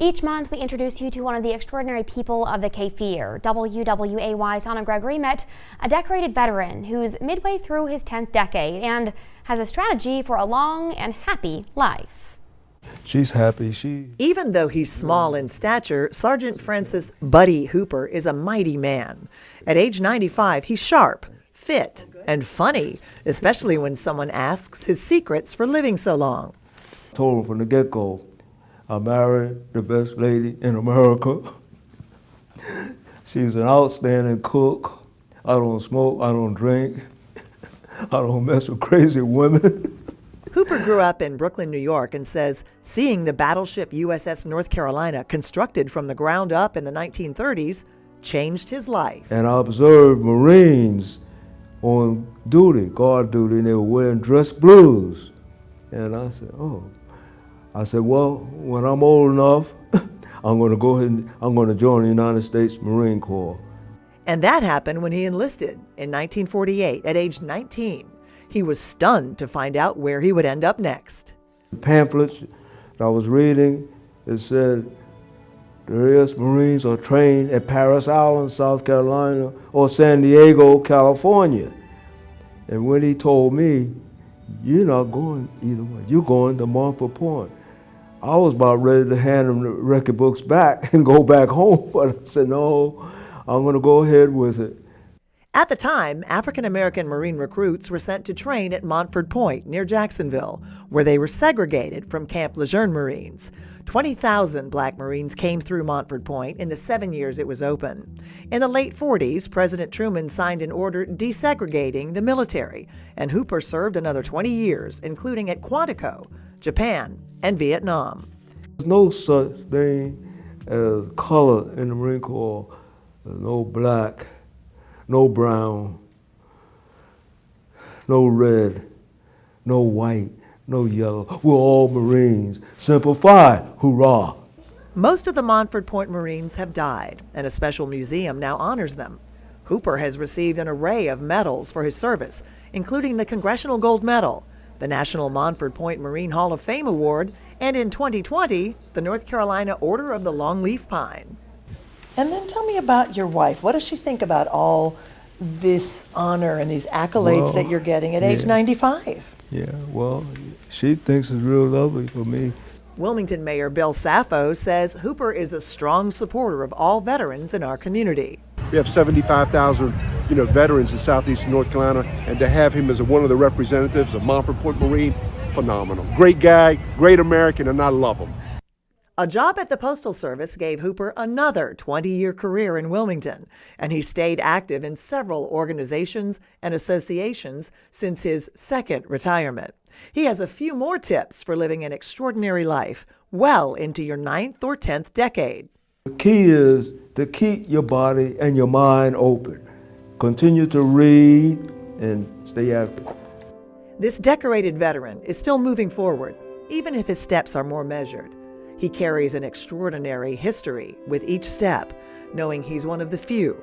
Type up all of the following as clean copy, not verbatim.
Each month, we introduce you to one of the extraordinary people of the Cape Fear. WWAY's Donna Gregory met a decorated veteran who's midway through his 10th decade and has a strategy for a long and happy life. She's happy. Even though he's small in stature, Sergeant Francis Buddy Hooper is a mighty man. At age 95, he's sharp, fit, and funny, especially when someone asks his secrets for living so long. I told him from the get-go, I married the best lady in America. She's an outstanding cook. I don't smoke, I don't drink. I don't mess with crazy women. Hooper grew up in Brooklyn, New York, and says seeing the battleship USS North Carolina constructed from the ground up in the 1930s changed his life. And I observed Marines on duty, guard duty, and they were wearing dress blues. And I said, oh. I said, well, when I'm old enough, I'm going to go ahead and I'm going to join the United States Marine Corps. And that happened when he enlisted in 1948 at age 19. He was stunned to find out where he would end up next. The pamphlets that I was reading, it said the U.S. Marines are trained at Parris Island, South Carolina, or San Diego, California. And when he told me, you're not going either way, you're going to Montford-Point. I was about ready to hand him the record books back and go back home, but I said, no, I'm going to go ahead with it. At the time, African-American Marine recruits were sent to train at Montford Point near Jacksonville, where they were segregated from Camp-Lejeune Marines. 20,000 black Marines came through Montford Point in the 7 years it was open. In the late 40s, President Truman signed an order desegregating the military, and Hooper served another 20 years, including at Quantico, Japan, and Vietnam. There's no such thing as color in the Marine Corps. There's no black, no brown, no red, no white, no yellow. We're all Marines. Simplify, hurrah. Most of the Montford Point Marines have died, and a special museum now honors them. Hooper has received an array of medals for his service, including the Congressional-Gold-Medal, the National Montford Point Marine Hall of Fame Award, and in 2020, the North Carolina Order of the Longleaf Pine. And then tell me about your wife. What does she think about all this honor and these accolades that you're getting at age 95? Yeah, well, she thinks it's real lovely for me. Wilmington Mayor Bill Saffo says Hooper is a strong supporter of all veterans in our community. We have 75,000, veterans in southeastern North Carolina, and to have him as one of the representatives of Montford Point Marine, phenomenal. Great guy, great American, and I love him. A job at the Postal Service gave Hooper another 20-year career in Wilmington, and he stayed active in several organizations and associations since his second retirement. He has a few more tips for living an extraordinary life well into your 9th or 10th decade. The key is to keep your body and your mind open. Continue to read and stay active. This decorated veteran is still moving forward, even if his steps are more measured. He carries an extraordinary history with each step, knowing he's one of the few,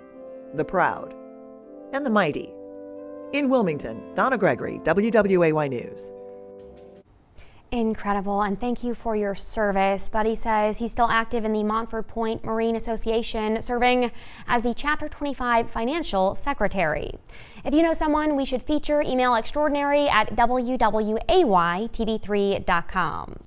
the proud, and the mighty. In Wilmington, Donna Gregory, WWAY News. Incredible, and thank you for your service. Buddy says he's still active in the Montford Point Marine Association, serving as the Chapter 25 Financial Secretary. If you know someone we should feature, email extraordinary@wwaytv3.com.